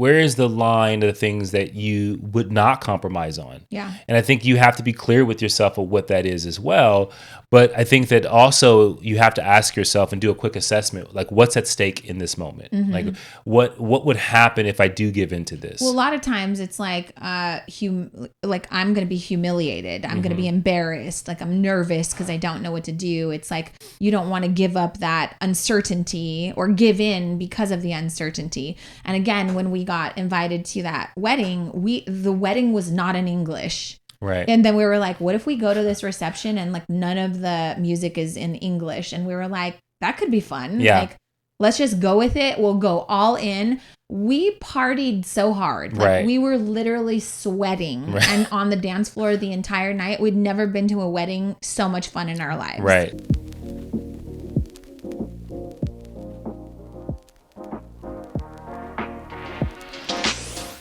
where is the line of the things that you would not compromise on? Yeah. And I think you have to be clear with yourself of what that is as well. But I think that also you have to ask yourself and do a quick assessment, like what's at stake in this moment? Mm-hmm. Like what would happen if I do give into this? Well, a lot of times it's like, like I'm going to be humiliated. I'm going to be embarrassed. Like I'm nervous because I don't know what to do. It's like you don't want to give up that uncertainty or give in because of the uncertainty. And again, when we got invited to that wedding, the wedding was not in English. Right. And then we were like, what if we go to this reception and like none of the music is in English? And we were like, that could be fun. Yeah. Like, let's just go with it. We'll go all in. We partied so hard. Like Right. we were literally sweating and on the dance floor the entire night. We'd never been to a wedding so much fun in our lives. Right.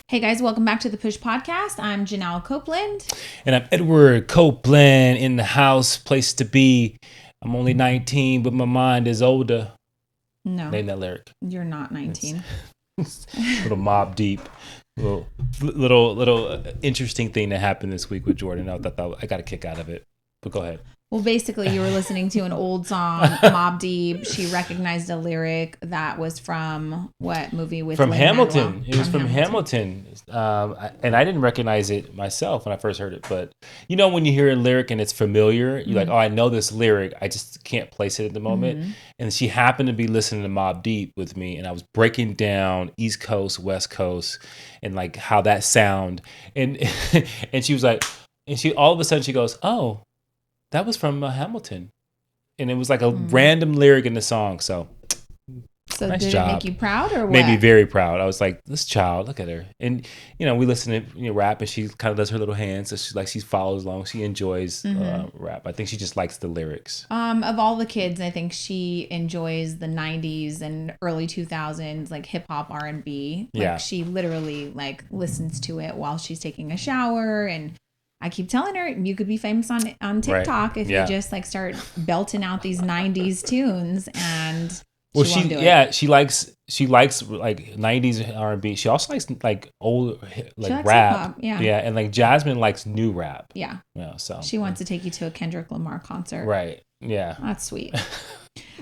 Hey guys, welcome back to the Push Podcast. I'm Janelle Copeland. And I'm Edward Copeland in the house, place to be. I'm only 19, but my mind is older. No, Name that lyric. you're not 19. Little Mob Deep, little interesting thing that happened this week with Jordan. I thought I got a kick out of it. But go ahead. Well, basically, you were listening to an old song, Mobb Deep. She recognized a lyric that was from what movie with From Lin-Manuel? Hamilton. It was from Hamilton. And I didn't recognize it myself when I first heard it. But you know when you hear a lyric and it's familiar, you're like, oh, I know this lyric. I just can't place it at the moment. And she happened to be listening to Mobb Deep with me. And I was breaking down East Coast, West Coast, and like how that sound. And and she was like, and she all of a sudden she goes, oh, that was from Hamilton. And it was like a random lyric in the song. So nice did job. It make you proud or what? Made me very proud. I was like, this child, look at her. And, you know, we listen to rap and she kind of does her little hands. So she follows along. She enjoys rap. I think she just likes the lyrics. Of all the kids, I think she enjoys the 90s and early 2000s, like hip hop, R&B. Like Yeah. she literally like listens to it while she's taking a shower. And I keep telling her you could be famous on TikTok if you just like start belting out these 90s tunes and Well, she won't do it. she likes like 90s R&B. She also likes like old like likes rap. hip-hop, yeah. And like Jasmine likes new rap. Yeah. Yeah, so She wants to take you to a Kendrick Lamar concert. right. Yeah. That's sweet.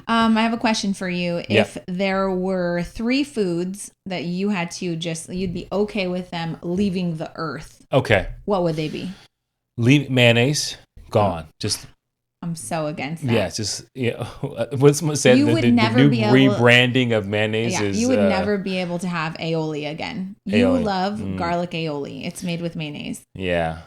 I have a question for you. If there were 3 foods that you had to you'd be okay with them leaving the earth, Okay. what would they be? Leave mayonnaise gone. Just I'm so against that. yeah, it's just what's someone said You the, would the never new be able- rebranding of mayonnaise Yeah, is you would never be able to have aioli again. You Aioli. love garlic aioli. It's made with mayonnaise. Yeah.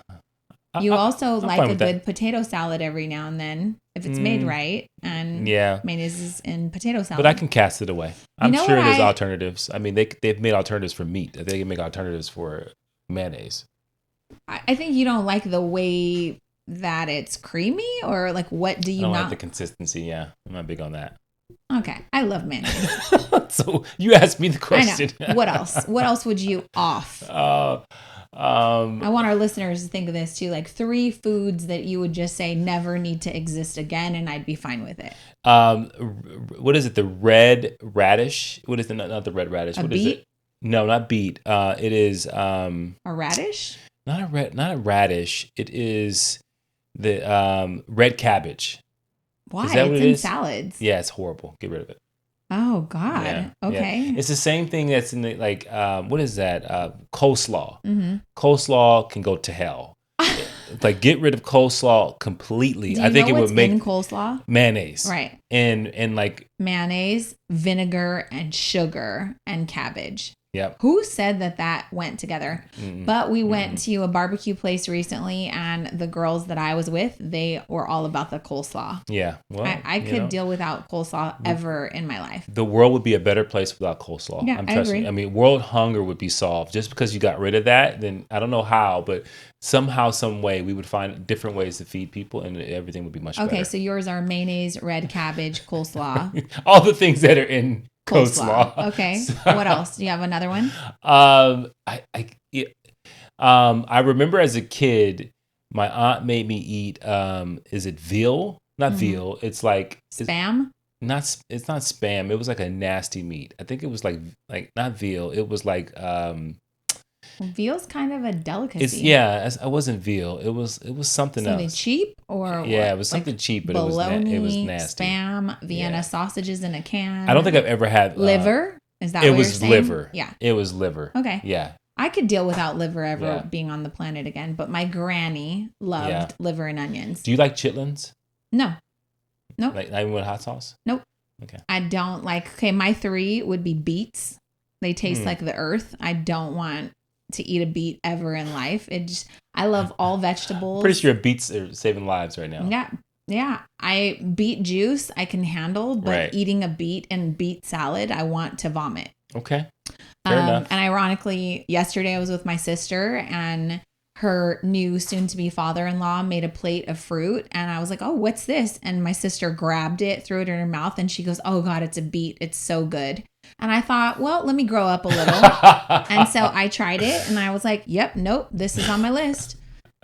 You also I'm like fine a with good that. potato salad every now and then if it's made right. And Yeah. mayonnaise is in potato salad. But I can cast it away. I'm know sure what there's I- alternatives. I mean, they've made alternatives for meat. They can make alternatives for mayonnaise. I think you don't like the way that it's creamy, or like what do I you don't not? like the conconsistency. Yeah, I'm not big on that. Okay, I love mayonnaise. So you asked me the I question. know. What else? What else would you off? I I want our listeners to think of this too, like 3 foods that you would just say never need to exist again, and I'd be fine with it. What is it? The red radish? What is the not the red radish? A What is beet? it? No, not beet. It is A radish? not a radish. It is the red cabbage. Why? Is that what It's it in is? salads. Yeah, it's horrible. Get rid of it. Oh God. Yeah, Okay. yeah. It's the same thing that's in the like what is that? Coleslaw. Mm-hmm. Coleslaw can go to hell. Like get rid of coleslaw completely. Do you I think know it what's would make in coleslaw? mayonnaise. Right. And like Mayonnaise, vinegar, and sugar and cabbage. yep. Who said that went together? Mm-mm. But we went to a barbecue place recently, and the girls that I was with, they were all about the coleslaw. Yeah. Well, I you could know, deal without coleslaw ever in my life. the world would be a better place without coleslaw. Yeah, I'm I trusting. agree. I mean, world hunger would be solved just because you got rid of that. Then I don't know how, but somehow, some way, we would find different ways to feed people, and everything would be much Okay, better. so yours are mayonnaise, red cabbage, coleslaw. All the things that are in coleslaw. Okay. So- What else? Do you have another one? I remember as a kid, my aunt made me eat. Is it veal? Not veal. It's like Spam? it's not spam. It was like a nasty meat. I think it was like not veal. It was like Veal's kind of a delicacy. it wasn't veal. It was something else. Cheap or yeah, what? it was something cheap, but bologna, it was nasty. Spam, Vienna sausages in a can. I don't think I've ever had liver. Is that it what was you're saying? liver? Yeah, it was liver. Okay. Yeah, I could deal without liver ever being on the planet again, but my granny loved liver and onions. Do you like chitlins? No. Nope. Like not even with hot sauce? Nope. Okay. I don't like. Okay, my 3 would be beets. They taste like the earth. I don't want to eat a beet ever in life. I love all vegetables. Pretty sure beets are saving lives right now. Yeah. Beet juice I can handle, but eating a beet and beet salad, I want to vomit. Okay. Fair enough. And ironically, yesterday I was with my sister and her new soon-to-be father-in-law made a plate of fruit. And I was like, oh, what's this? And my sister grabbed it, threw it in her mouth, and she goes, oh, God, it's a beet. It's so good. And I thought, well, let me grow up a little. And so I tried it, and I was like, yep, nope, this is on my list.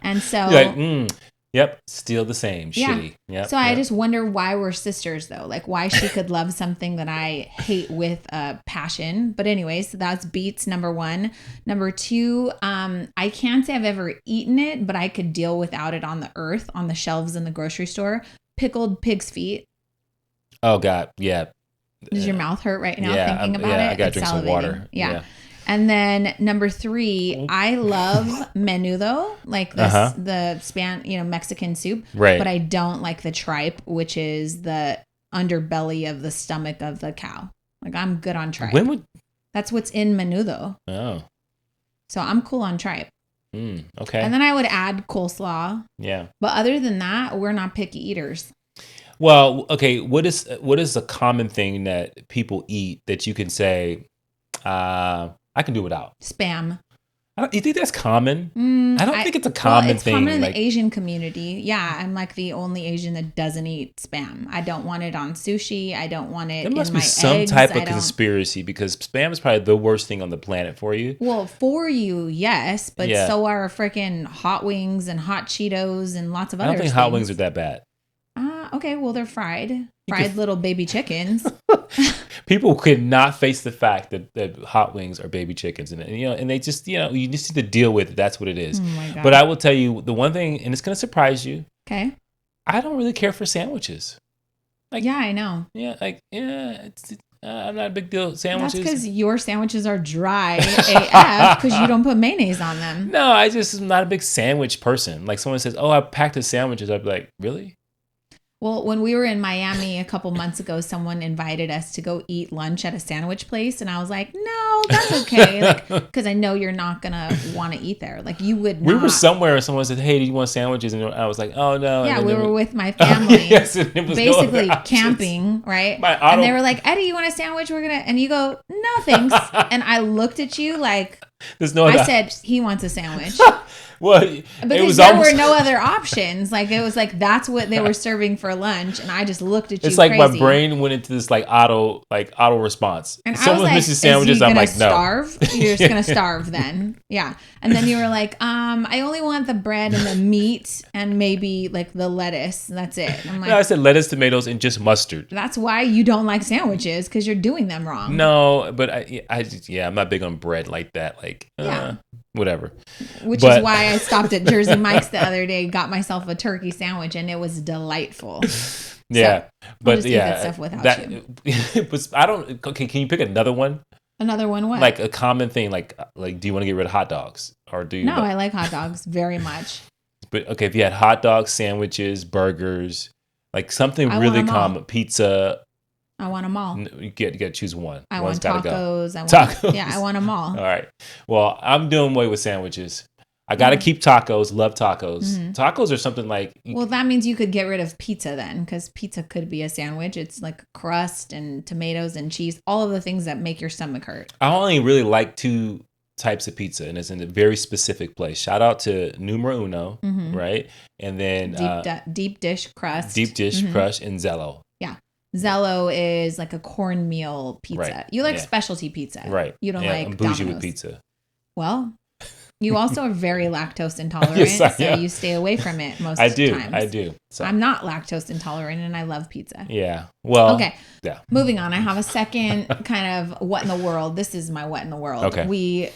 And so... You're like, yep, still the same. Shitty. Yep, so I just wonder why we're sisters, though. Like, why she could love something that I hate with passion. But anyways, so that's beets, number 1. Number 2, I can't say I've ever eaten it, but I could deal without it on the shelves in the grocery store. Pickled pig's feet. Oh, God. Yeah. Does your mouth hurt right now thinking about it? I got to drink some water. Yeah. And then number 3, I love menudo, like the Mexican soup. Right. But I don't like the tripe, which is the underbelly of the stomach of the cow. Like, I'm good on tripe. That's what's in menudo. Oh. So I'm cool on tripe. Okay. And then I would add coleslaw. Yeah. But other than that, we're not picky eaters. Well, okay. What is a common thing that people eat that you can say, I can do without? Spam. You think that's common? I don't think it's a common thing. It's common in the Asian community. Yeah, I'm like the only Asian that doesn't eat Spam. I don't want it on sushi. I don't want it in my eggs. There must be some type of conspiracy because Spam is probably the worst thing on the planet for you. Well, for you, yes, but so are freaking hot wings and hot Cheetos and lots of other things. I don't think hot wings are that bad. Okay, well, they're fried. Little baby chickens. People could not face the fact that hot wings are baby chickens, and they just you just need to deal with it. That's what it is. Oh my God. But I will tell you the one thing, and it's going to surprise you. Okay. I don't really care for sandwiches. I know. I'm not a big deal with sandwiches. That's because your sandwiches are dry AF because you don't put mayonnaise on them. No, I just am not a big sandwich person. Like someone says, "Oh, I packed the sandwiches," I'd be like, "Really?" Well, when we were in Miami a couple months ago, someone invited us to go eat lunch at a sandwich place. And I was like, no, that's okay. Because I know you're not going to want to eat there. Like you would not. We were somewhere and someone said, hey, do you want sandwiches? And I was like, oh, no. Yeah, we were with my family. Yes, and it was basically camping, right? And they were like, Eddie, you want a sandwich? And you go, no, thanks. And I looked at you like, I said, he wants a sandwich. Well, because there were no other options. Like it was like that's what they were serving for lunch, and I just looked at you. It's like crazy. My brain went into this auto response. And someone was like, misses sandwiches. I'm like, no. Starve? You're just gonna starve then. Yeah. And then you were like, I only want the bread and the meat and maybe like the lettuce. That's it. I'm like, no, I said lettuce, tomatoes, and just mustard. That's why you don't like sandwiches because you're doing them wrong. No, but I'm not big on bread like that. Like, whatever. Which is why I stopped at Jersey Mike's the other day, got myself a turkey sandwich, and it was delightful. Yeah, so, but that stuff without you. But I don't. Okay, can you pick another one? Another one? What? Like a common thing, like do you want to get rid of hot dogs, or do you? No, I like hot dogs very much. But okay, if you had hot dogs, sandwiches, burgers, like something really common, pizza. I want them all. You got to choose one. I want tacos. Tacos. Yeah, I want them all. All right. Well, I'm doing away with sandwiches. I got to keep tacos. Love tacos. Mm-hmm. Tacos are something like... Well, that means you could get rid of pizza then, because pizza could be a sandwich. It's like crust and tomatoes and cheese, all of the things that make your stomach hurt. I only really like 2 types of pizza, and it's in a very specific place. Shout out to Numero Uno, right? And then... deep dish crust. Deep dish crust and Zello. Yeah. Zello is like a cornmeal pizza. Right. You like specialty pizza. Right. You don't like I'm bougie Domino's. with pizza. Well, You also are very lactose intolerant, Yes, so you stay away from it most of the times. I do. So. I'm not lactose intolerant, and I love pizza. Yeah. Well. Okay. Yeah. Moving on. I have a second kind of what in the world. This is my what in the world. Okay.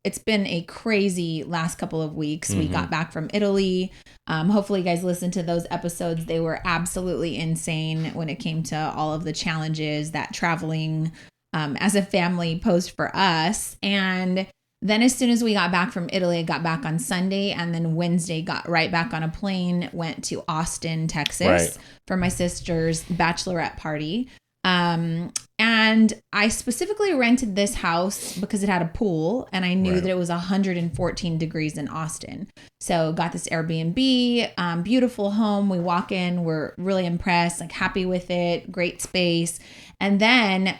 It's been a crazy last couple of weeks. We got back from Italy. Hopefully you guys listened to those episodes. They were absolutely insane when it came to all of the challenges that traveling as a family posed for us. And then as soon as we got back from Italy, I got back on Sunday, and then Wednesday got right back on a plane, went to Austin, Texas for my sister's bachelorette party. And I specifically rented this house because it had a pool, and I knew that it was 114 degrees in Austin. So got this Airbnb, beautiful home. We walk in, we're really impressed, like happy with it, great space. And then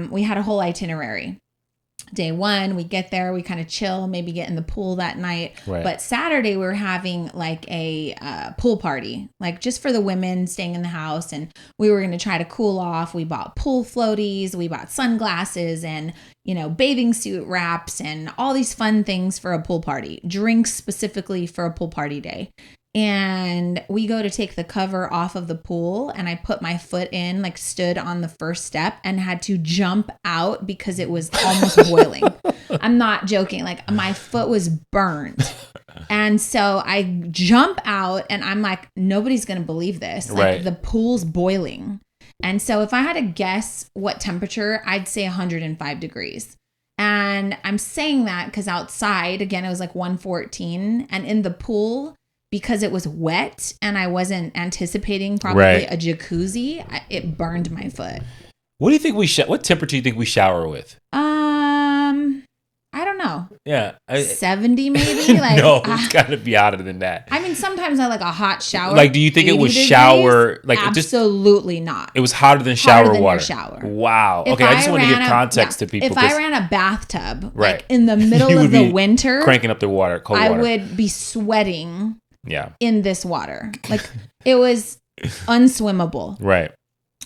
we had a whole itinerary. Day one, we get there, we kind of chill, maybe get in the pool that night. Right. But Saturday, we were having like a pool party, like just for the women staying in the house. And we were going to try to cool off. We bought pool floaties, we bought sunglasses and, bathing suit wraps and all these fun things for a pool party, drinks specifically for a pool party day. And we go to take the cover off of the pool, and I put my foot in, like stood on the first step and had to jump out because it was almost boiling. I'm not joking. Like my foot was burned. And so I jump out and I'm like, nobody's going to believe this. Like the pool's boiling. And so if I had to guess what temperature, I'd say 105 degrees. And I'm saying that because outside, again, it was like 114, and in the pool, because it was wet and I wasn't anticipating probably a jacuzzi, it burned my foot. What do you think what temperature do you think we shower with? I don't know. Yeah. 70 maybe? Like, no, it's got to be hotter than that. I mean, sometimes I like a hot shower. Like, do you think it was shower? Like, absolutely not. It was hotter than shower hotter than water. Your shower. Wow. Okay, I just want to give context to people. If I ran a bathtub, like in the middle of the winter, cranking up the water, cold water, I would be sweating. Yeah. In this water. Like it was unswimmable. Right.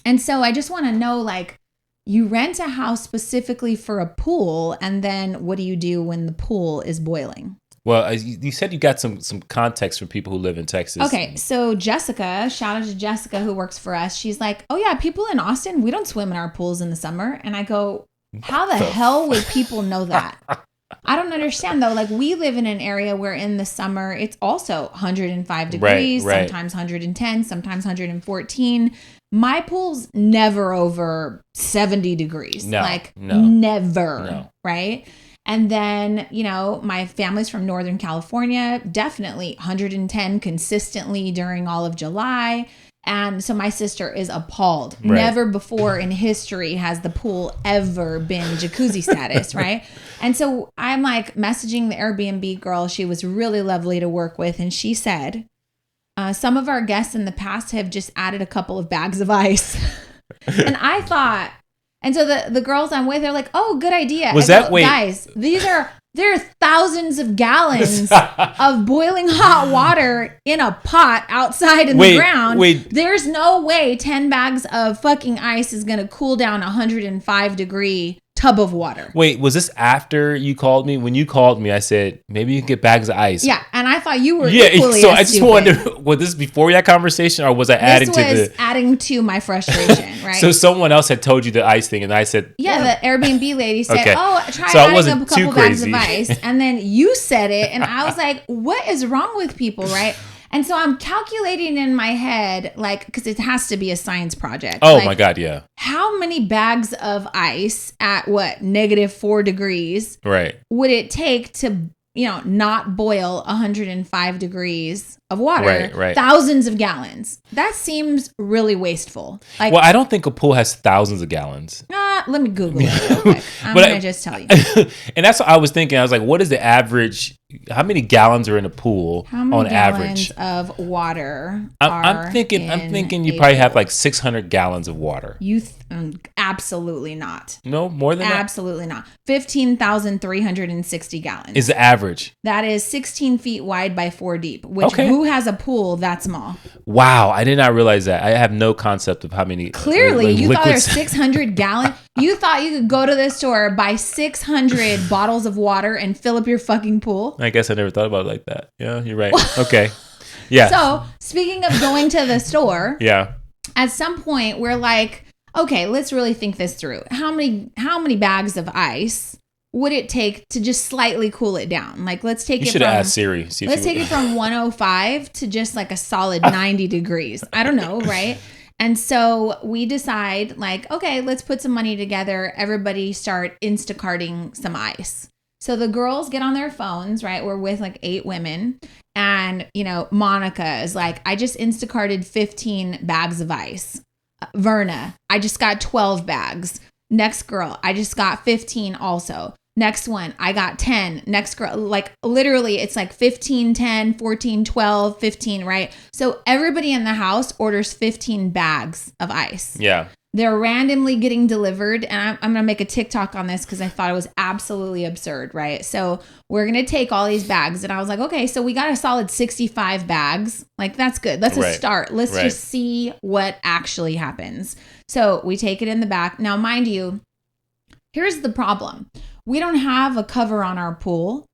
And so I just want to know, like, you rent a house specifically for a pool, and then what do you do when the pool is boiling? Well, you said you got some context for people who live in Texas. Okay, so Jessica, shout out to Jessica who works for us. She's like, oh yeah, people in Austin, we don't swim in our pools in the summer. And I go, how the hell would people know that? I don't understand though. Like we live in an area where in the summer it's also 105 degrees, sometimes 110, sometimes 114. My pool's never over 70 degrees. Never. Right? And then, my family's from Northern California, definitely 110 consistently during all of July. And so my sister is appalled. Right. Never before in history has the pool ever been jacuzzi status, right? And so I'm like messaging the Airbnb girl. She was really lovely to work with. And she said, some of our guests in the past have just added a couple of bags of ice. And I thought, and so the girls I'm with are like, oh, good idea. Guys, there are thousands of gallons of boiling hot water in a pot outside in the ground. There's no way 10 bags of fucking ice is going to cool down a 105 degree tub of water. Wait, was this after you called me? When you called me, I said, maybe you can get bags of ice. Yeah, and I thought you were equally so I just wondered, was this before that conversation or was I adding to my frustration, right? So someone else had told you the ice thing and I said... Yeah, the Airbnb lady said, try adding a couple bags of ice. And then you said it and I was like, what is wrong with people, right? And so I'm calculating in my head, like, because it has to be a science project. Oh, my God, yeah. How many bags of ice at -4 degrees would it take to, not boil 105 degrees of water? Right. Thousands of gallons. That seems really wasteful. Like, well, I don't think a pool has thousands of gallons. Let me Google it real quick. I'm going to just tell you. And that's what I was thinking. I was like, what is the average? How many gallons are in a pool on average? Of water I'm thinking you probably have like 600 gallons of water. Absolutely not. No, more than that? Absolutely not. 15,360 gallons. Is the average. That is 16 feet wide by 4 deep, which who has a pool that small? Wow, I did not realize that. I have no concept of how many. Clearly, you thought there's 600 gallons. You thought you could go to the store, buy 600 bottles of water and fill up your fucking pool? I guess I never thought about it like that. Yeah, you're right. Okay. Yeah. So, speaking of going to the store, yeah. At some point we're like, okay, let's really think this through. How many bags of ice would it take to just slightly cool it down? Like, let's take you it should from ask Siri. let's take it from 105 to just like a solid 90 degrees. I don't know, right? And so we decide, like, okay, let's put some money together. Everybody start Instacarting some ice. So the girls get on their phones, right? We're with like 8 women. And, Monica is like, I just Instacarted 15 bags of ice. Verna, I just got 12 bags. Next girl, I just got 15 also. Next one, I got 10. Next girl, like literally it's like 15, 10, 14, 12, 15, right? So everybody in the house orders 15 bags of ice. Yeah. They're randomly getting delivered. And I'm going to make a TikTok on this because I thought it was absolutely absurd, right? So we're going to take all these bags. And I was like, okay, so we got a solid 65 bags. Like, that's good. That's a start. Let's just see what actually happens. So we take it in the back. Now, mind you, here's the problem. We don't have a cover on our pool.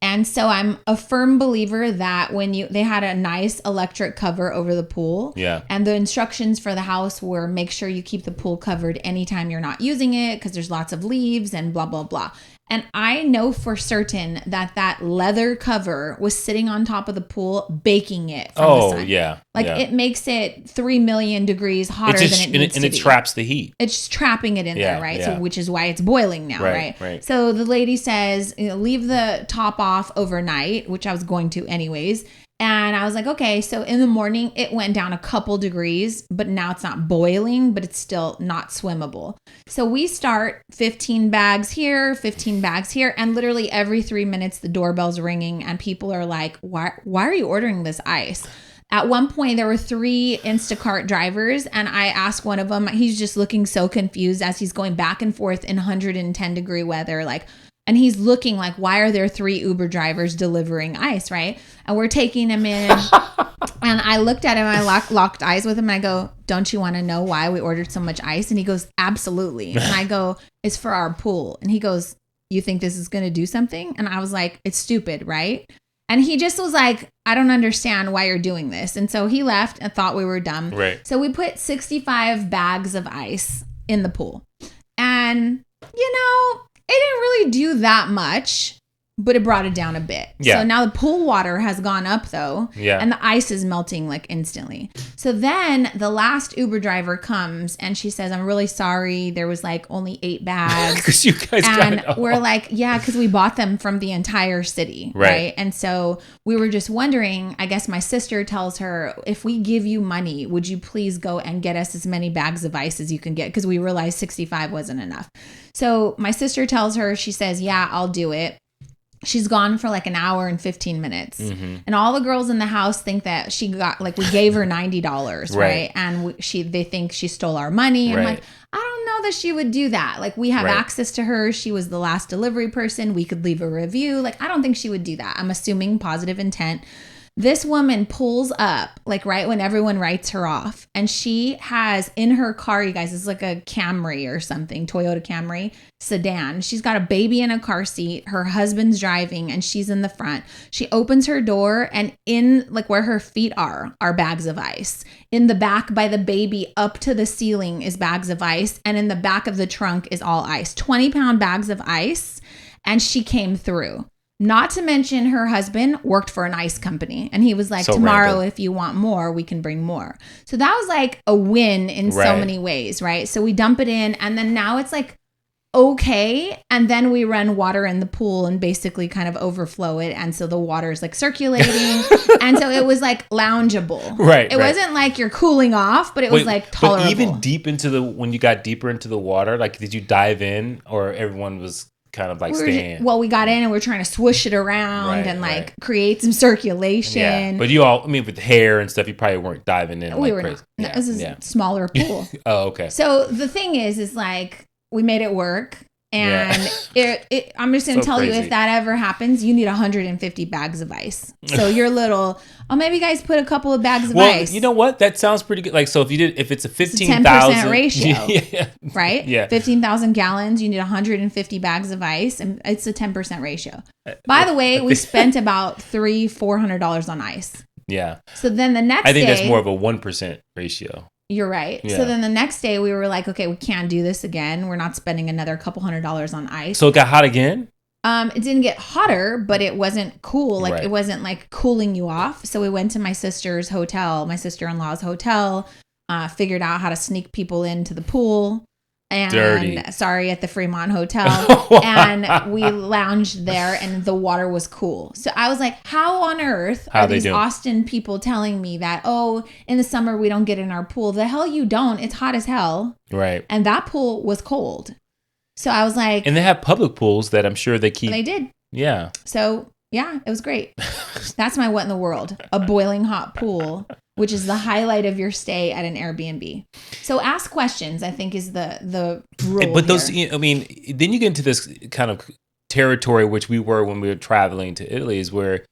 And so I'm a firm believer that they had a nice electric cover over the pool. Yeah. And the instructions for the house were make sure you keep the pool covered anytime you're not using it because there's lots of leaves and blah, blah, blah. And I know for certain that leather cover was sitting on top of the pool, baking it from the sun. Yeah. Like it makes it 3 million degrees hotter than it needs to be. And it traps the heat. It's trapping it in there, right? Yeah. So which is why it's boiling now, right? So the lady says, leave the top off overnight, which I was going to anyways. And I was like, okay, so in the morning it went down a couple degrees, but now it's not boiling, but it's still not swimmable. So we start 15 bags here, 15 bags here. And literally every 3 minutes, the doorbell's ringing and people are like, why are you ordering this ice? At one point, there were 3 Instacart drivers, and I asked one of them, he's just looking so confused as he's going back and forth in 110-degree weather, like, and he's looking like, why are there 3 Uber drivers delivering ice, right? And we're taking him in, and I looked at him, I locked eyes with him, and I go, don't you want to know why we ordered so much ice? And he goes, absolutely. And I go, it's for our pool. And he goes, you think this is going to do something? And I was like, it's stupid, right? And he just was like, I don't understand why you're doing this. And so he left and thought we were dumb. Right. So we put 65 bags of ice in the pool. And, it didn't really do that much, but it brought it down a bit. Yeah. So now the pool water has gone up though. Yeah. And the ice is melting like instantly. So then the last Uber driver comes and she says, I'm really sorry. There was like only 8 bags. Because you guys and got it. we're like, yeah, because we bought them from the entire city. Right. And so we were just wondering, I guess my sister tells her, if we give you money, would you please go and get us as many bags of ice as you can get? Because we realized 65 wasn't enough. So my sister tells her, she says, yeah, I'll do it. She's gone for like an hour and 15 minutes. Mm-hmm. And all the girls in the house think that she got, like, we gave her $90, right? And they think she stole our money. And I'm like, I don't know that she would do that. Like, we have access to her. She was the last delivery person. We could leave a review. Like, I don't think she would do that. I'm assuming positive intent. This woman pulls up, like, right when everyone writes her off. And she has in her car, you guys, it's like a Camry or something, Toyota Camry sedan. She's got a baby in a car seat. Her husband's driving and she's in the front. She opens her door and in, like, where her feet are bags of ice. In the back by the baby up to the ceiling is bags of ice. And in the back of the trunk is all ice. 20-pound bags of ice. And she came through. Not to mention her husband worked for an ice company. And he was like, tomorrow, if you want more, we can bring more. So that was like a win in so many ways, right? So we dump it in and then now it's like, okay. And then we run water in the pool and basically kind of overflow it. And so the water is like circulating. And so it was like loungeable. Right. It wasn't like you're cooling off, but it was like tolerable. But even when you got deeper into the water, like, did you dive in or everyone was kind of like staying? Well, we got in and we're trying to swoosh it around and like create some circulation. Yeah. But you all, I mean, with hair and stuff, you probably weren't diving in like crazy. No, this is a smaller pool. Oh, okay. So the thing is like, we made it work. And I'm just going to tell you, crazy. if that ever happens, you need 150 bags of ice. So your little, maybe guys put a couple of bags of ice. You know what? That sounds pretty good. Like, so if it's a 15,000 10% ratio, right? Yeah. 15,000 gallons, you need 150 bags of ice, and it's a 10% ratio. By the way, we spent about $400 on ice. Yeah. So then the next day, I think that's more of a 1% ratio. You're right. Yeah. So then the next day we were like, okay, we can't do this again. We're not spending another couple $100 on ice. So it got hot again? It didn't get hotter, but it wasn't cool. Like It wasn't like cooling you off. So we went to my sister-in-law's hotel, figured out how to sneak people into the pool. And Dirty. At the Fremont Hotel. And we lounged there and the water was cool. So I was like, how on earth are these Austin people telling me that, in the summer we don't get in our pool? The hell you don't. It's hot as hell. Right. And that pool was cold. So I was like. And they have public pools that I'm sure they keep. They did. Yeah. So yeah, it was great. That's my what in the world. A boiling hot pool, which is the highlight of your stay at an Airbnb. So ask questions, I think, is the rule. But those, here. then you get into this kind of territory, which we were when we were traveling to Italy, is where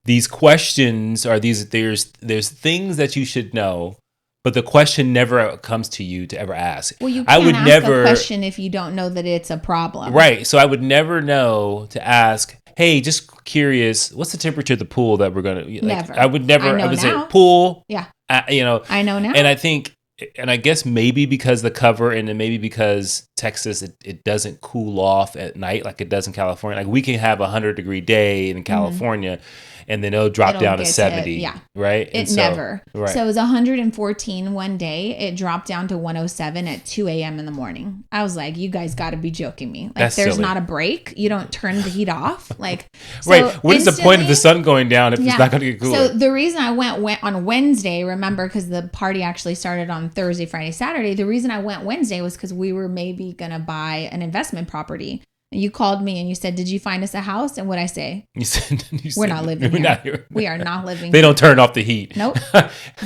these questions are there's things that you should know, but the question never comes to you to ever ask. Well, you can't ask a question if you don't know that it's a problem. Right. So I would never know to ask, hey, just curious, what's the temperature of the pool that we're going to... Never. I would never... I would say pool. Yeah. I know now. And I think... And I guess maybe because the cover, and then maybe because Texas, it doesn't cool off at night like it does in California. Like we can have 100-degree day in California, and then it'll drop down to 70. Right? Never. Right. So it was 114 one day. It dropped down to 107 at 2 a.m. in the morning. I was like, you guys got to be joking me. Like, that's there's silly. Not a break. You don't turn the heat off. Like, so right. What is the point of the sun going down if it's not going to get cooler? So the reason I went on Wednesday, remember, because the party actually started on Thursday, Friday, Saturday. The reason I went Wednesday was because we were maybe going to buy an investment property. And you called me and you said, did you find us a house? And what'd I say? You said we're not living here. Not here. We are not living They don't turn off the heat. Nope.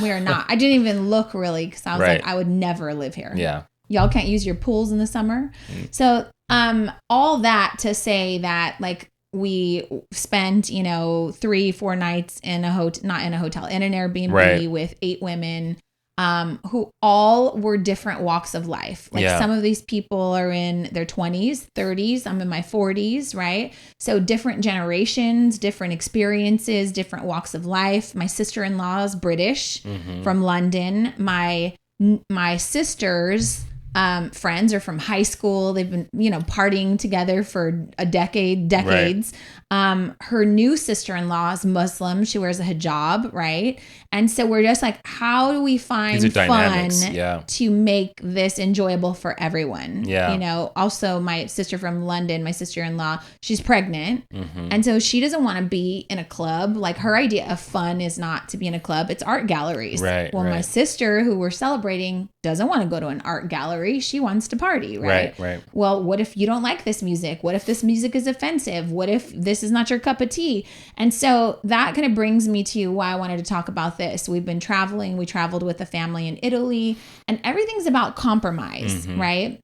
We are not. I didn't even look really because I was like, I would never live here. Yeah. Y'all can't use your pools in the summer. So all that to say that, like, we spent, 3-4 nights in an Airbnb with 8 women who all were different walks of life. Like some of these people are in their 20s, 30s. I'm in my 40s, right? So different generations, different experiences, different walks of life. My sister-in-law is British from London. My sister's friends are from high school. They've been, partying together for decades. Right. Her new sister-in-law is Muslim. She wears a hijab, right? And so we're just like, how do we find fun to make this enjoyable for everyone? Yeah. Also my sister from London, my sister-in-law, she's pregnant. And so she doesn't want to be in a club. Like, her idea of fun is not to be in a club. It's art galleries. Right. Well, my sister, who we're celebrating, doesn't want to go to an art gallery. She wants to party, right? Right. Well, what if you don't like this music? What if this music is offensive? What if this is not your cup of tea? And so that kind of brings me to why I wanted to talk about this. We've been traveling. We traveled with a family in Italy, and everything's about compromise, right?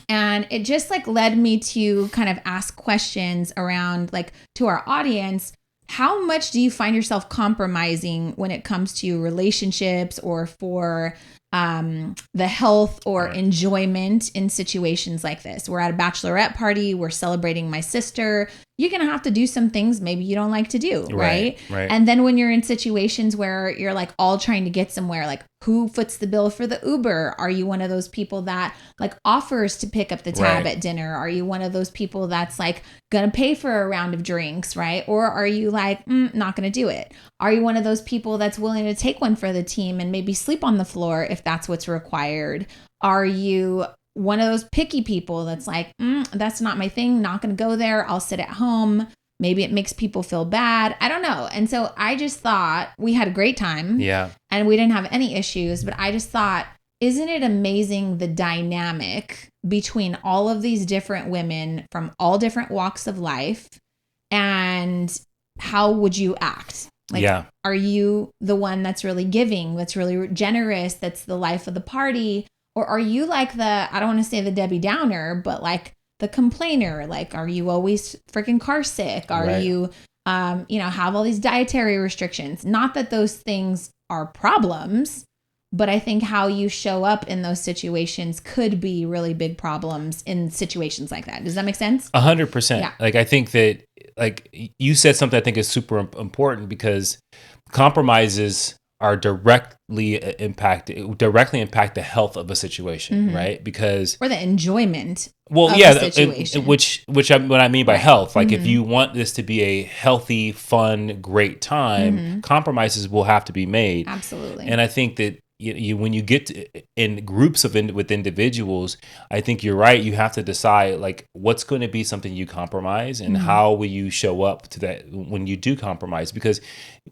And it just led me to kind of ask questions around, to our audience. How much do you find yourself compromising when it comes to relationships or for the health or enjoyment in situations like this? We're at a bachelorette party. We're celebrating my sister. You're going to have to do some things maybe you don't like to do, right? And then when you're in situations where you're all trying to get somewhere, who foots the bill for the Uber? Are you one of those people that offers to pick up the tab at dinner? Are you one of those people that's going to pay for a round of drinks, right? Or are you not going to do it? Are you one of those people that's willing to take one for the team and maybe sleep on the floor if that's what's required? Are you one of those picky people that's that's not my thing, not going to go there, I'll sit at home. Maybe it makes people feel bad. I don't know. And so I just thought we had a great time. Yeah. And we didn't have any issues, but I just thought, isn't it amazing the dynamic between all of these different women from all different walks of life, and how would you act? Are you the one that's really giving, that's really generous, that's the life of the party? Or are you I don't want to say the Debbie Downer, but the complainer. Like, are you always freaking car sick? Are Right. you, have all these dietary restrictions? Not that those things are problems, but I think how you show up in those situations could be really big problems in situations like that. Does that make sense? 100%. Yeah. Like, I think that, like, you said something I think is super important, because compromises are directly impact the health of a situation, right? Because, Or the enjoyment well, of yeah, the situation. which what I mean by Right. health, like if you want this to be a healthy, fun, great time, compromises will have to be made. Absolutely. And I think that you when you get in groups with individuals, I think you're right. You have to decide, like, what's going to be something you compromise, and how will you show up to that when you do compromise? Because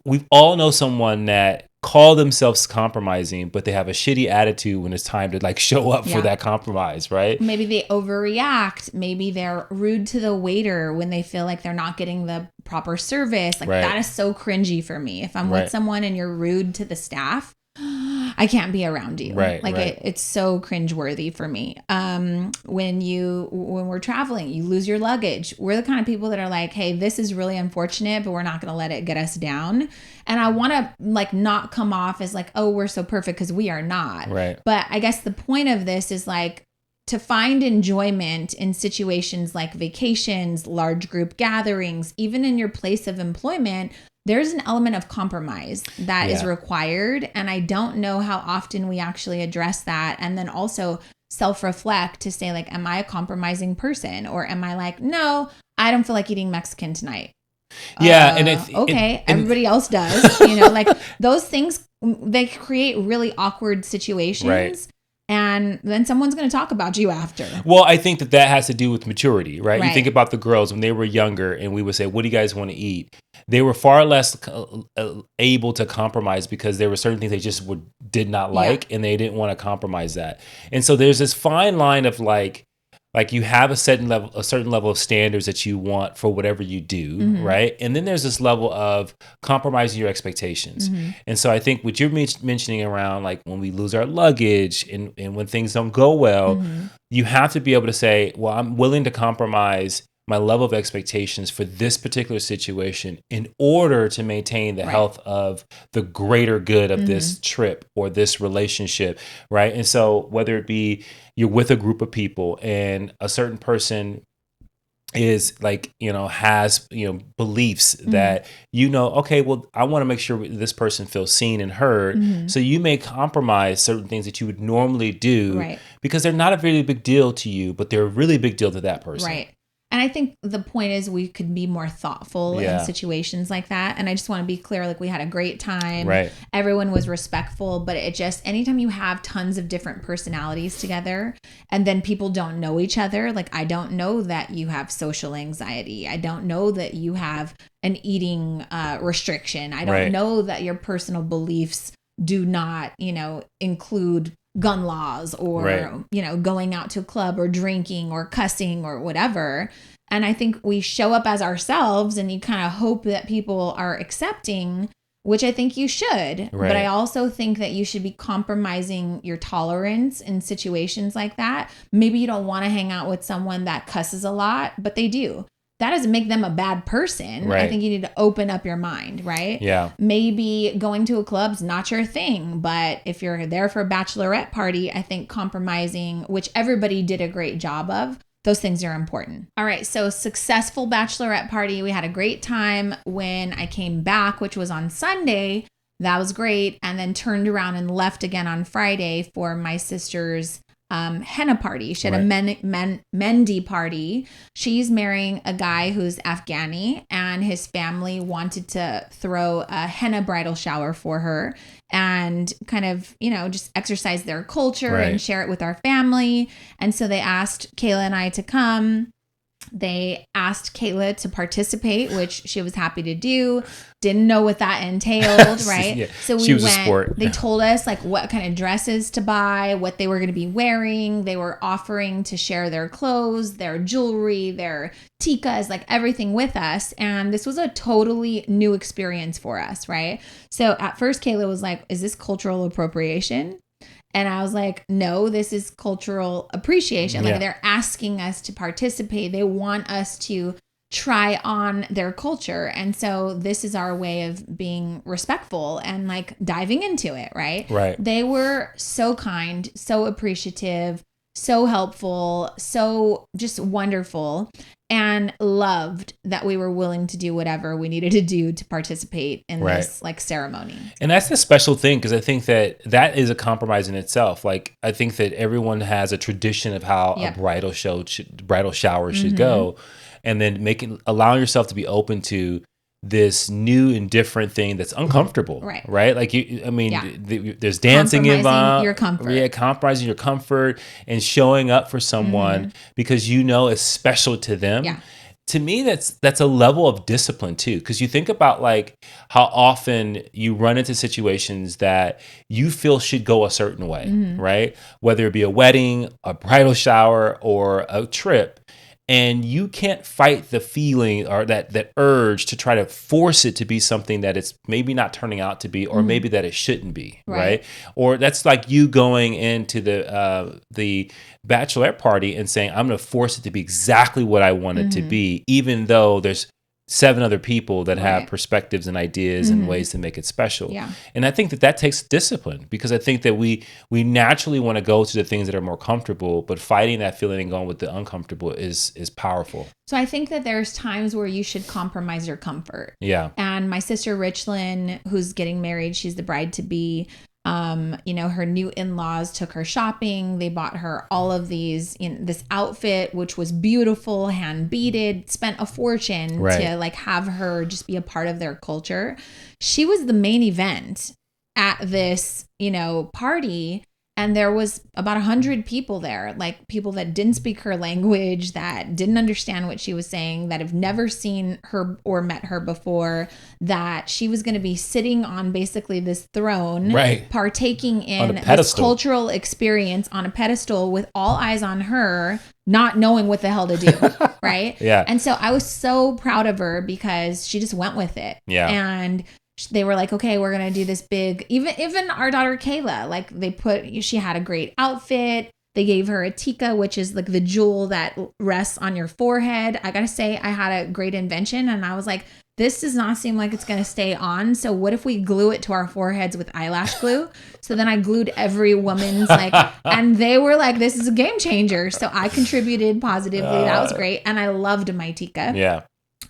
we all know someone that call themselves compromising, but they have a shitty attitude when it's time to, like, show up for that compromise, right? Maybe they overreact. Maybe they're rude to the waiter when they feel like they're not getting the proper service. Like, that is so cringy for me. If I'm with someone and you're rude to the staff, I can't be around you. It's so cringeworthy for me. When we're traveling, you lose your luggage. We're the kind of people that are like, hey, this is really unfortunate, but we're not going to let it get us down. And I want to, like, not come off as like, oh, we're so perfect, because we are not. Right. But I guess the point of this is, like, to find enjoyment in situations like vacations, large group gatherings, even in your place of employment. There's an element of compromise that is required. And I don't know how often we actually address that. And then also self-reflect to say, like, am I a compromising person? Or am I like, no, I don't feel like eating Mexican tonight. Yeah. Everybody else does. Like, those things, they create really awkward situations. Right. And then someone's going to talk about you after. Well, I think that has to do with maturity, right? You think about the girls when they were younger, and we would say, what do you guys want to eat? They were far less able to compromise, because there were certain things they just did not like, and they didn't want to compromise that. And so there's this fine line of, like you have a certain level of standards that you want for whatever you do, right? And then there's this level of compromising your expectations. And so I think what you're mentioning around, like, when we lose our luggage and when things don't go well, you have to be able to say, well, I'm willing to compromise my level of expectations for this particular situation in order to maintain the health of the greater good of this trip or this relationship, right? And so whether it be you're with a group of people and a certain person is, like, has, beliefs that, okay, well, I want to make sure this person feels seen and heard. So you may compromise certain things that you would normally do because they're not a really big deal to you, but they're a really big deal to that person. Right. And I think the point is we could be more thoughtful in situations like that. And I just want to be clear, like, we had a great time. Right. Everyone was respectful, but it just, anytime you have tons of different personalities together and then people don't know each other, like, I don't know that you have social anxiety. I don't know that you have an eating restriction. I don't know that your personal beliefs do not, include gun laws or, going out to a club or drinking or cussing or whatever. And I think we show up as ourselves and you kind of hope that people are accepting, which I think you should. Right. But I also think that you should be compromising your tolerance in situations like that. Maybe you don't want to hang out with someone that cusses a lot, but they do. That doesn't make them a bad person. Right. I think you need to open up your mind, right? Yeah. Maybe going to a club's not your thing, but if you're there for a bachelorette party, I think compromising, which everybody did a great job of, those things are important. All right, so successful bachelorette party. We had a great time when I came back, which was on Sunday. That was great. And then turned around and left again on Friday for my sister's henna party. She had a Mendi party. She's marrying a guy who's Afghani, and his family wanted to throw a henna bridal shower for her and kind of, just exercise their culture and share it with our family. And so they asked Kayla and I to come. They asked Kayla to participate, which she was happy to do. Didn't know what that entailed, right? Yeah, so we went. They told us, like, what kind of dresses to buy, what they were going to be wearing. They were offering to share their clothes, their jewelry, their tikas, like everything with us. And this was a totally new experience for us, right? So at first, Kayla was like, "Is this cultural appropriation?" And I was like, no, this is cultural appreciation. Like they're asking us to participate. They want us to try on their culture. And so this is our way of being respectful and like diving into it, right? Right. They were so kind, so appreciative, so helpful, so just wonderful, and loved that we were willing to do whatever we needed to do to participate in this like ceremony. And that's the special thing, because I think that is a compromise in itself. Like, I think that everyone has a tradition of how a bridal shower should go, and then allowing yourself to be open to this new and different thing that's uncomfortable, right? Like there's dancing involved, your comfort, compromising your comfort, and showing up for someone because it's special to them. Yeah. To me, that's a level of discipline too, because you think about like how often you run into situations that you feel should go a certain way, right? Whether it be a wedding, a bridal shower, or a trip. And you can't fight the feeling or that urge to try to force it to be something that it's maybe not turning out to be, or maybe that it shouldn't be, right? Or that's like you going into the bachelorette party and saying, I'm going to force it to be exactly what I want it to be, even though there's 7 other people that have perspectives and ideas and ways to make it special. Yeah. And I think that takes discipline, because I think that we naturally want to go to the things that are more comfortable, but fighting that feeling and going with the uncomfortable is powerful. So I think that there's times where you should compromise your comfort. Yeah. And my sister Richlyn, who's getting married, she's the bride to be. Her new in-laws took her shopping. They bought her all of these this outfit, which was beautiful, hand beaded, spent a fortune to like have her just be a part of their culture. She was the main event at this, party. And there was about 100 people there, like people that didn't speak her language, that didn't understand what she was saying, that have never seen her or met her before, that she was going to be sitting on basically this throne, partaking in this cultural experience on a pedestal with all eyes on her, not knowing what the hell to do, right? Yeah. And so I was so proud of her because she just went with it. Yeah. And they were like, okay, we're going to do this big, even our daughter Kayla, like she had a great outfit. They gave her a tika, which is like the jewel that rests on your forehead. I got to say, I had a great invention, and I was like, this does not seem like it's going to stay on. So what if we glue it to our foreheads with eyelash glue? So then I glued every woman's and they were like, this is a game changer. So I contributed positively. That was great. And I loved my tika. Yeah.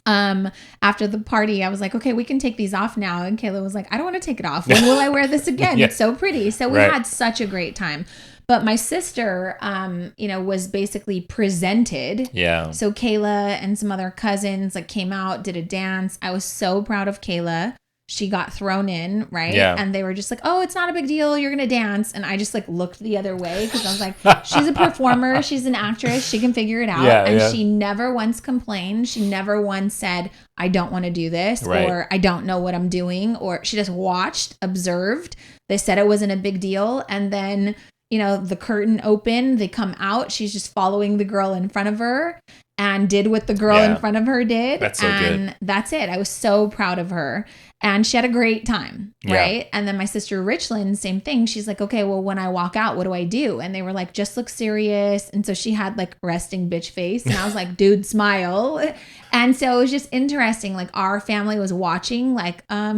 After the party, I was like, okay, we can take these off now. And Kayla was like, I don't want to take it off. When will I wear this again? It's so pretty. So we had such a great time. But my sister, was basically presented. Yeah. So Kayla and some other cousins came out, did a dance. I was so proud of Kayla. She got thrown in, right? Yeah. And they were just like, oh, it's not a big deal. You're going to dance. And I just looked the other way because I was like, she's a performer. She's an actress. She can figure it out. Yeah, and she never once complained. She never once said, I don't want to do this or I don't know what I'm doing. Or she just watched, observed. They said it wasn't a big deal. And then, the curtain opened. They come out. She's just following the girl in front of her and did what the girl in front of her did. That's so good. That's it. I was so proud of her. And she had a great time, right? Yeah. And then my sister Richlyn, same thing. She's like, okay, well, when I walk out, what do I do? And they were like, just look serious. And so she had resting bitch face. And I was like, dude, smile. And so it was just interesting. Our family was watching,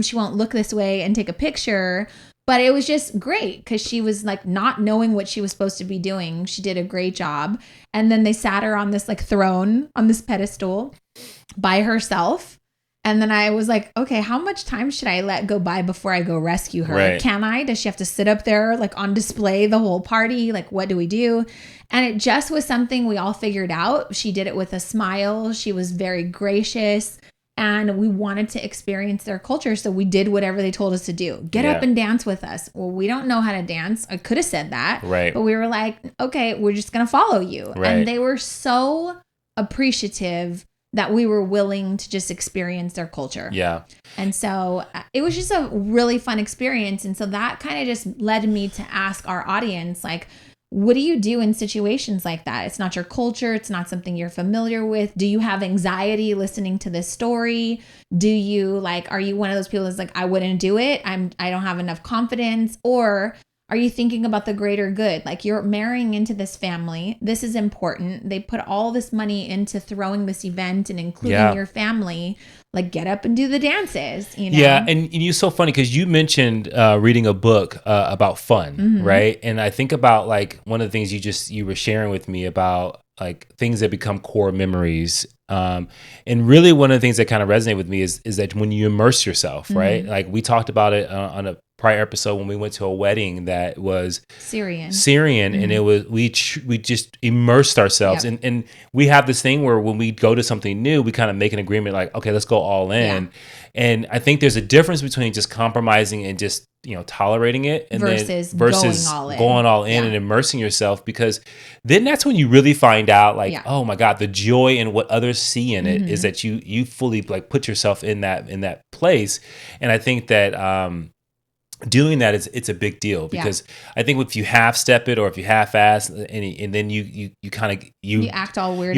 she won't look this way and take a picture. But it was just great because she was not knowing what she was supposed to be doing. She did a great job. And then they sat her on this throne, on this pedestal by herself. And then I was like, okay, how much time should I let go by before I go rescue her? Right. Can I? Does she have to sit up there on display the whole party? What do we do? And it just was something we all figured out. She did it with a smile. She was very gracious. And we wanted to experience their culture. So we did whatever they told us to do. Get up and dance with us. Well, we don't know how to dance. I could have said that. Right. But we were like, okay, we're just going to follow you. Right. And they were so appreciative that we were willing to just experience their culture. Yeah. And so it was just a really fun experience. And so that kind of just led me to ask our audience, what do you do in situations like that? It's not your culture. It's not something you're familiar with. Do you have anxiety listening to this story? Do you are you one of those people that's I wouldn't do it? I don't have enough confidence. Or Are you thinking about the greater good? Like, you're marrying into this family. This is important. They put all this money into throwing this event and including your family. Like, get up and do the dances, you know? Yeah, and you're so funny because you mentioned reading a book about fun, right? And I think about like one of the things you were sharing with me about like things that become core memories. And really one of the things that kind of resonate with me is that when you immerse yourself, right? Like we talked about it on a prior episode when we went to a wedding that was Syrian, and it was we just immersed ourselves, and we have this thing where when we go to something new, we kind of make an agreement like, okay, let's go all in. And I think there's a difference between just compromising and just tolerating it, and versus going all in and immersing yourself, because then that's when you really find out like, oh my God, the joy and what others see in it is that you fully like put yourself in that place. And I think that doing that it's a big deal, because I think if you half step it or if you half ass and then you kind of you act all weird,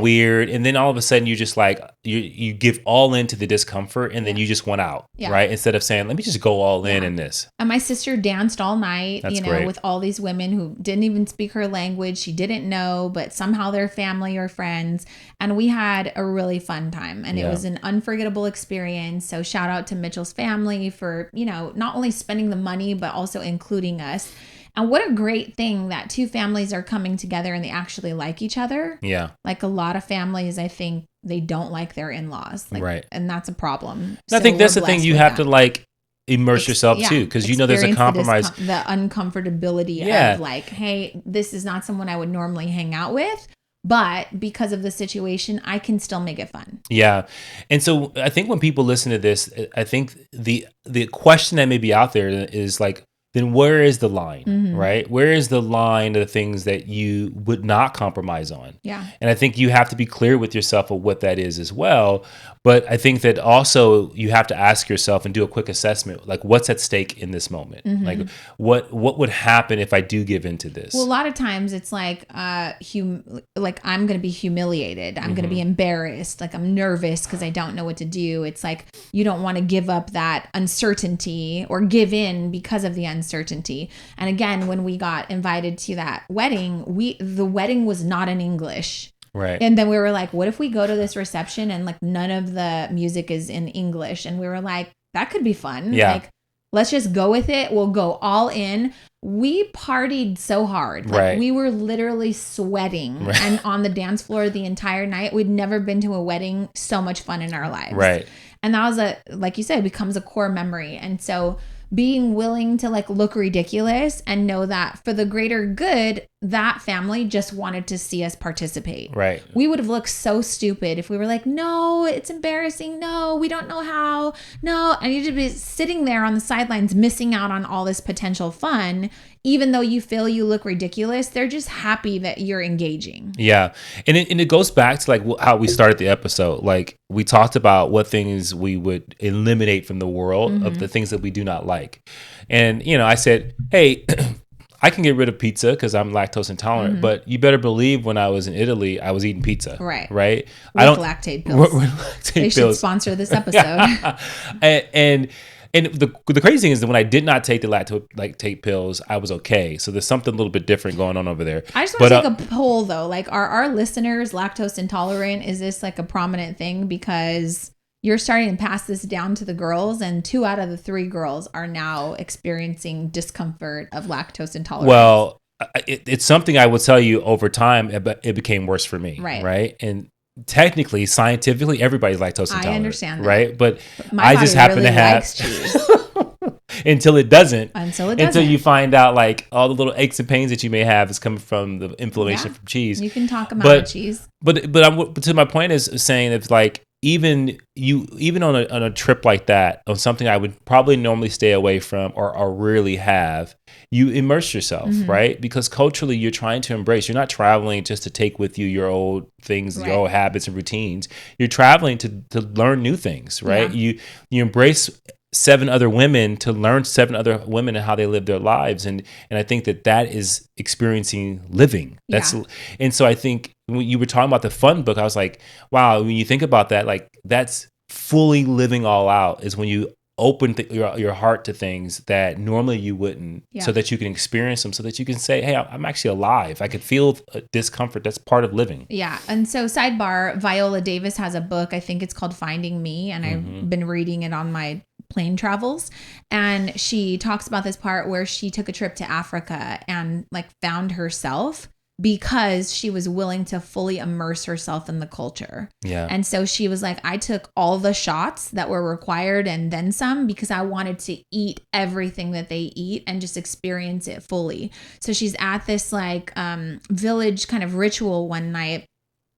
weird, and then all of a sudden you just like you give all into the discomfort, and then you just went out, right, instead of saying let me just go all in this. And my sister danced all night. That's great. With all these women who didn't even speak her language, she didn't know, but somehow they're family or friends, and we had a really fun time, and it was an unforgettable experience. So shout out to Mitchell's family for not only spending the money but also including us. And what a great thing that two families are coming together and they actually like each other. Yeah. Like a lot of families, I think they don't like their in-laws. Like, right. And that's a problem. So I think that's the thing you have to like immerse yourself too, because there's a compromise. The uncomfortability of like, hey, this is not someone I would normally hang out with, but because of the situation, I can still make it fun. Yeah. And so I think when people listen to this, I think the question that may be out there is like, then where is the line, right? Where is the line of the things that you would not compromise on? Yeah. And I think you have to be clear with yourself of what that is as well. But I think that also you have to ask yourself and do a quick assessment, like what's at stake in this moment? Like what would happen if I do give into this? Well, a lot of times it's like, like I'm going to be humiliated. I'm going to be embarrassed. Like I'm nervous because I don't know what to do. It's like, you don't want to give up that uncertainty or give in because of the uncertainty. And again, when we got invited to that wedding, the wedding was not in English. Right. And then we were like, what if we go to this reception and like none of the music is in English? And we were like, that could be fun. Yeah. Like, let's just go with it. We'll go all in. We partied so hard. Like we were literally sweating and on the dance floor the entire night. We'd never been to a wedding so much fun in our lives. Right. And that was like you said, becomes a core memory. And so being willing to like look ridiculous and know that for the greater good, that family just wanted to see us participate. Right. We would have looked so stupid if we were like, no, it's embarrassing. No, we don't know how. No. And you'd be sitting there on the sidelines missing out on all this potential fun. Even though you feel you look ridiculous, they're just happy that you're engaging. Yeah. And it goes back to like how we started the episode. Like we talked about what things we would eliminate from the world of the things that we do not like. And, I said, hey, I can get rid of pizza because I'm lactose intolerant, but you better believe when I was in Italy, I was eating pizza. Right. Right. With lactate pills. With lactate they should sponsor this episode. And the crazy thing is that when I did not take the lactate pills, I was okay. So there's something a little bit different going on over there. I just want to take a poll though. Like, are our listeners lactose intolerant? Is this like a prominent thing? Because you're starting to pass this down to the girls, and 2 out of the 3 girls are now experiencing discomfort of lactose intolerance. Well, it's something I will tell you over time, but it became worse for me. Right. And technically, scientifically, everybody's lactose intolerant. I understand that. Right. But I just happen really to have cheese. Until it doesn't. Until you find out like all the little aches and pains that you may have is coming from the inflammation from cheese. You can talk about cheese. But to my point is saying it's like even on a trip like that, on something I would probably normally stay away from or rarely have, you immerse yourself, right? Because culturally you're trying to embrace. You're not traveling just to take with you your old things, your old habits and routines. You're traveling to learn new things, right? Yeah. You embrace 7 other women to learn 7 other women and how they live their lives. And I think that is experiencing living. And so I think when you were talking about the fun book, I was like, wow, when you think about that, like that's fully living all out is when you open your heart to things that normally you wouldn't, so that you can experience them, so that you can say, hey, I'm actually alive. I could feel discomfort. That's part of living. Yeah. And so sidebar, Viola Davis has a book, I think it's called Finding Me. And I've been reading it on my plane travels. And she talks about this part where she took a trip to Africa and like found herself because she was willing to fully immerse herself in the culture. Yeah. And so she was like, I took all the shots that were required and then some, because I wanted to eat everything that they eat and just experience it fully. So she's at this like village kind of ritual one night,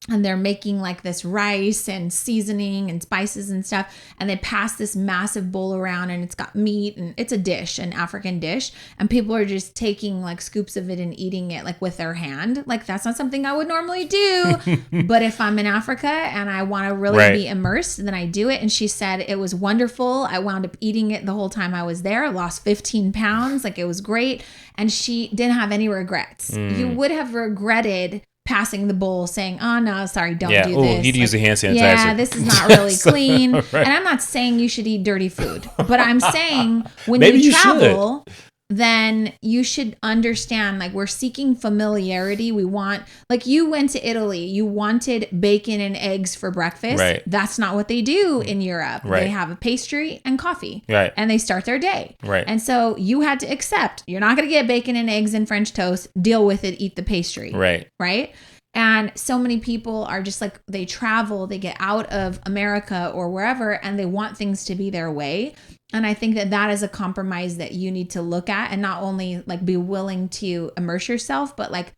and they're making like this rice and seasoning and spices and stuff. And they pass this massive bowl around, and it's got meat, and it's a dish, an African dish. And people are just taking like scoops of it and eating it like with their hand. Like that's not something I would normally do. But if I'm in Africa and I want to really be immersed, then I do it. And she said it was wonderful. I wound up eating it the whole time I was there. I lost 15 pounds. Like it was great. And she didn't have any regrets. You would have regretted passing the bowl saying, oh no, sorry, don't do this. You need to use a hand sanitizer. Yeah, this is not really clean. And I'm not saying you should eat dirty food, but I'm saying when you travel, then you should understand, like, we're seeking familiarity. We want, like, you went to Italy, you wanted bacon and eggs for breakfast. Right. That's not what they do in Europe. Right. They have a pastry and coffee. Right. And they start their day. Right. And so you had to accept, you're not going to get bacon and eggs and French toast, deal with it, eat the pastry. Right. Right. And so many people are just like, they travel, they get out of America or wherever, and they want things to be their way. And I think that that is a compromise that you need to look at, and not only like be willing to immerse yourself, but like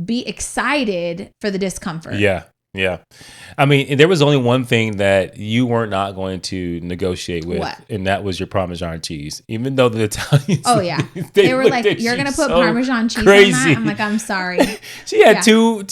be excited for the discomfort. Yeah. Yeah. I mean, there was only one thing that you were not going to negotiate with, and that was your Parmesan cheese. Even though the Italians, they were like, you're going to put Parmesan cheese crazy on that? I'm like, I'm sorry. She had two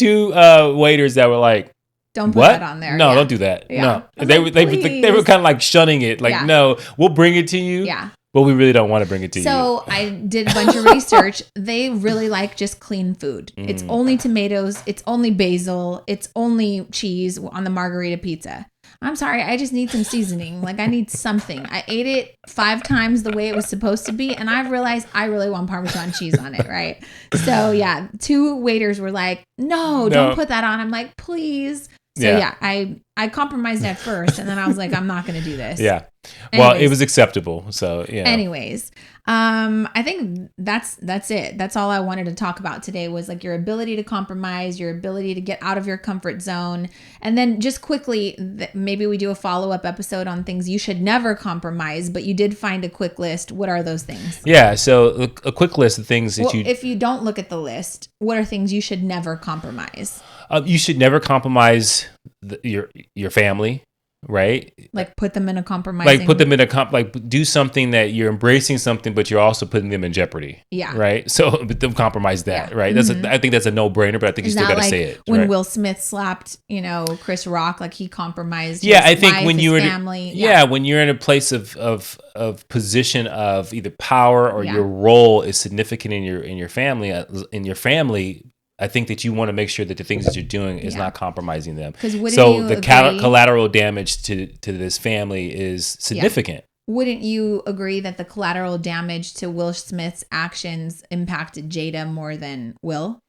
waiters that were like, don't put that on there. No, don't do that. Yeah. No. They were kind of like shunning it. Like, no, we'll bring it to you. Yeah. But we really don't want to bring it to you. So I did a bunch of research. They really like just clean food. It's only tomatoes. It's only basil. It's only cheese on the margarita pizza. I'm sorry. I just need some seasoning. Like I need something. I ate it 5 times the way it was supposed to be. And I realized I really want Parmesan cheese on it. Right. So yeah, 2 waiters were like, no, don't put that on. I'm like, please. So yeah, I compromised at first, and then I was like, I'm not going to do this. Yeah. Well, it was acceptable. So yeah. Anyways, I think that's it. That's all I wanted to talk about today was like your ability to compromise, your ability to get out of your comfort zone. And then just quickly, maybe we do a follow-up episode on things you should never compromise, but you did find a quick list. What are those things? Yeah. So a quick list of things that if you don't look at the list, what are things you should never compromise? You should never compromise your family, right? Like put them in a compromising. Like put them in like do something that you're embracing something, but you're also putting them in jeopardy. Yeah. Right. So but don't compromise that. Yeah. Right. That's I think that's a no-brainer, but I think you still got to say it. When right? Will Smith slapped, Chris Rock, like he compromised. Yeah, I think when you're family. when you're in a place of position of either power or your role is significant in your family. I think that you want to make sure that the things that you're doing is not compromising them. So the collateral damage to this family is significant. Yeah. Wouldn't you agree that the collateral damage to Will Smith's actions impacted Jada more than Will?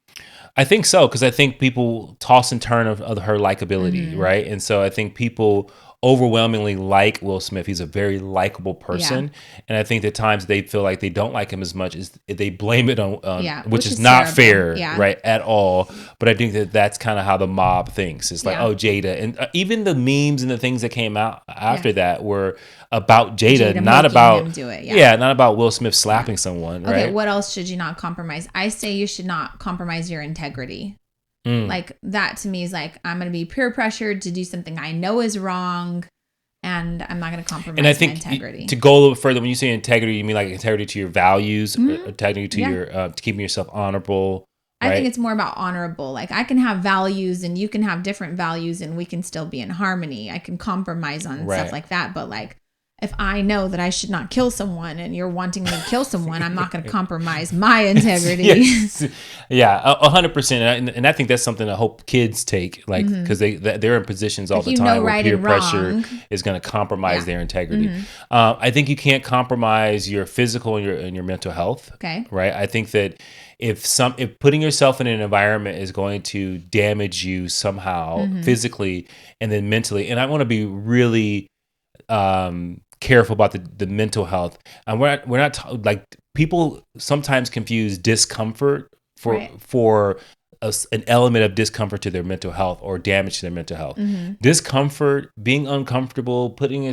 I think so, because I think people toss and turn of her likability, right? And so I think people overwhelmingly like Will Smith. He's a very likable person. Yeah. And I think at times they feel like they don't like him as much as they blame it on, which is not fair, right, at all. But I think that that's kind of how the mob thinks. It's like, oh, Jada. And even the memes and the things that came out after that were about Jada not about him do it. Not about Will Smith slapping someone, right? Okay, what else should you not compromise? I say you should not compromise your integrity. Like that to me is like, I'm going to be peer pressured to do something I know is wrong, and I'm not going to compromise and I think my integrity. To go a little further, when you say integrity, you mean like integrity to your values, integrity to your to keeping yourself honorable. Right? I think it's more about honorable. Like I can have values and you can have different values and we can still be in harmony. I can compromise on stuff like that, but like if I know that I should not kill someone and you're wanting me to kill someone, I'm not going to compromise my integrity. Yes. Yeah, 100%. And I think that's something I hope kids take, like, because they're in positions all Like, the you time know where right peer and pressure wrong. is going to compromise Yeah. their integrity. I think you can't compromise your physical and your mental health. Okay. Right. I think that if putting yourself in an environment is going to damage you somehow physically and then mentally, and I want to be really careful about the mental health. And we're not like, people sometimes confuse discomfort for an element of discomfort to their mental health or damage to their mental health. Discomfort, being uncomfortable, being in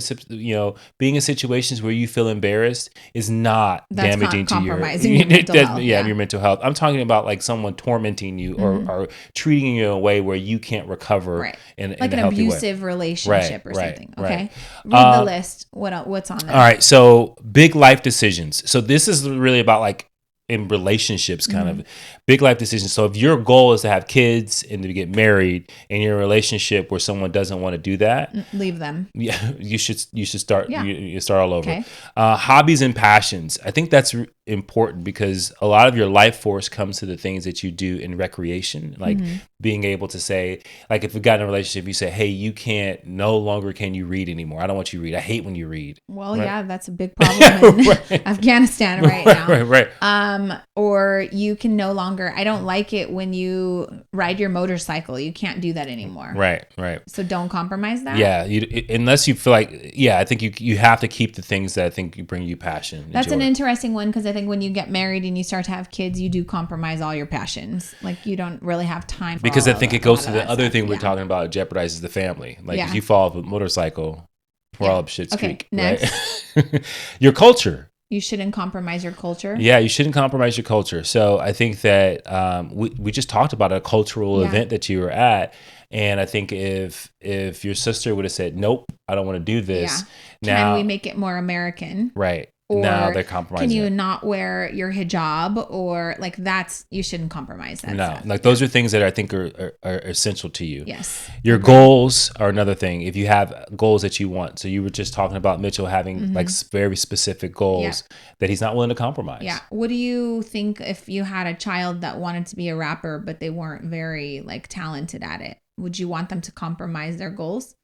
situations where you feel embarrassed is not damaging to compromising your mental health. Your mental health. I'm talking about like someone tormenting you or treating you in a way where you can't recover in like a an healthy abusive way. relationship or something. Okay. Right. Read the list. What's on there? All right. So big life decisions. So this is really about like in relationships, kind of big life decisions. So if your goal is to have kids and to get married and you're in a relationship where someone doesn't want to do that, leave them. Yeah, you should start. Yeah. You start all over. Okay. Hobbies and passions. I think that's important because a lot of your life force comes to the things that you do in recreation, like being able to say, like if you got in a relationship, you say, "Hey, no longer can you read anymore. I don't want you to read. I hate when you read." Well, yeah, that's a big problem in Afghanistan right now. Right. Or you can no longer. I don't like it when you ride your motorcycle. You can't do that anymore. Right. So don't compromise that. Yeah, unless you feel like, I think you have to keep the things that I think bring you passion. That's an interesting one because I think when you get married and you start to have kids, you do compromise all your passions. Like you don't really have time for because I think it goes to the other stuff. thing we're talking about. It jeopardizes the family. Like Yeah. if you fall off a motorcycle, we're all up shit's creek. Next. Right? Your culture. You shouldn't compromise your culture. Yeah, you shouldn't compromise your culture. So I think that we just talked about a cultural event that you were at. And I think if your sister would have said, "Nope, I don't want to do this," Can we make it more American? Right. Or now they're compromising. Can you not wear your hijab or like you shouldn't compromise that. No, stuff. like those are things that I think are essential to you. Yes. Your goals are another thing. If you have goals that you want. So you were just talking about Mitchell having like very specific goals that he's not willing to compromise. Yeah. What do you think if you had a child that wanted to be a rapper, but they weren't very like talented at it? Would you want them to compromise their goals?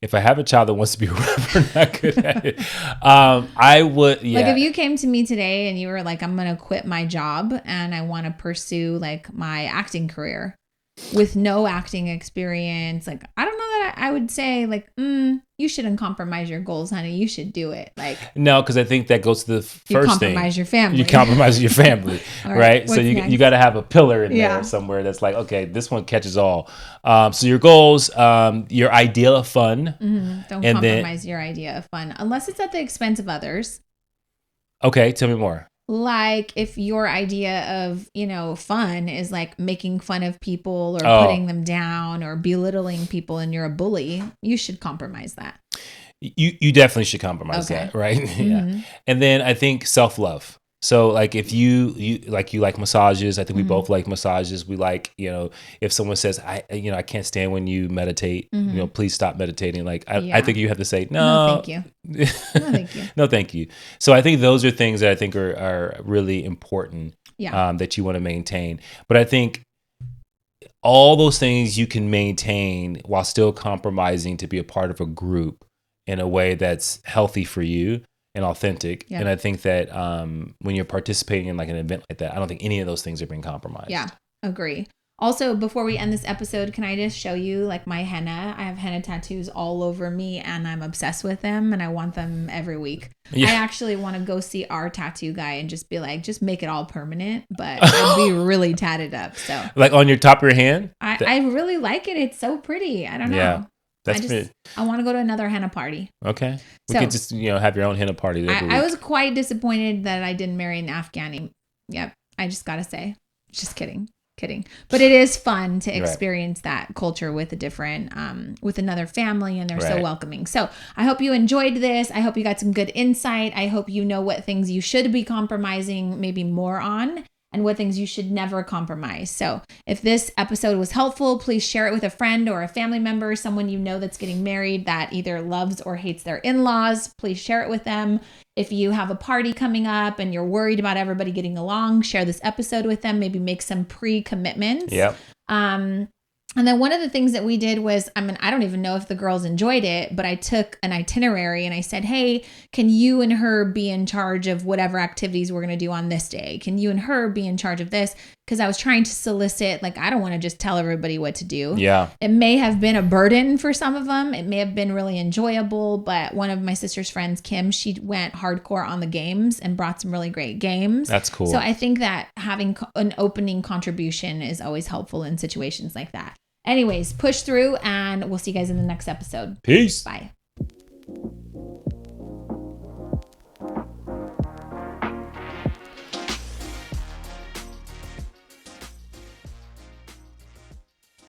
If I have a child that wants to be a rapper, not good at it, I would. Yeah. Like if you came to me today and you were like, "I'm going to quit my job and I want to pursue like my acting career with no acting experience," like I don't know that I would say like, you shouldn't compromise your goals, honey. You should do it. Like no, because I think that goes to the first thing. You compromise your family. You compromise your family, right? So you got to have a pillar in there somewhere that's like, okay, this one catches all. So your goals, your idea of fun. Don't compromise your idea of fun unless it's at the expense of others. Okay, tell me more. Like if your idea of, fun is like making fun of people or putting them down or belittling people and you're a bully, you should compromise that. You definitely should compromise that, right? Yeah. And then I think self-love. So like if you like massages, I think we both like massages. We like, if someone says, I can't stand when you meditate, please stop meditating. Like I think you have to say, no, thank you. No, thank you. No, thank you. So I think those are things that I think are really important that you want to maintain. But I think all those things you can maintain while still compromising to be a part of a group in a way that's healthy for you and authentic. Yeah. And I think that when you're participating in like an event like that, I don't think any of those things are being compromised. Yeah, agree. Also, before we end this episode, can I just show you like my henna? I have henna tattoos all over me and I'm obsessed with them and I want them every week. Yeah. I actually want to go see our tattoo guy and just be like, just make it all permanent, but I'd be really tatted up. So like on your top of your hand? I really like it. It's so pretty. I don't know. Yeah. I want to go to another henna party. Okay. We could just, have your own henna party. I was quite disappointed that I didn't marry an Afghani. Yep. I just got to say, just kidding. But it is fun to experience that culture with a different, with another family, and they're so welcoming. So I hope you enjoyed this. I hope you got some good insight. I hope you know what things you should be compromising maybe more on. and what things you should never compromise. So if this episode was helpful, please share it with a friend or a family member, someone you know that's getting married that either loves or hates their in-laws. Please share it with them. If you have a party coming up and you're worried about everybody getting along, share this episode with them. Maybe make some pre-commitments. Yep. And then one of the things that we did was, I don't even know if the girls enjoyed it, but I took an itinerary and I said, hey, can you and her be in charge of whatever activities we're going to do on this day? Can you and her be in charge of this? Because I was trying to solicit, like, I don't want to just tell everybody what to do. Yeah. It may have been a burden for some of them. It may have been really enjoyable, but one of my sister's friends, Kim, she went hardcore on the games and brought some really great games. That's cool. So I think that having an opening contribution is always helpful in situations like that. Anyways, push through, and we'll see you guys in the next episode. Peace. Bye.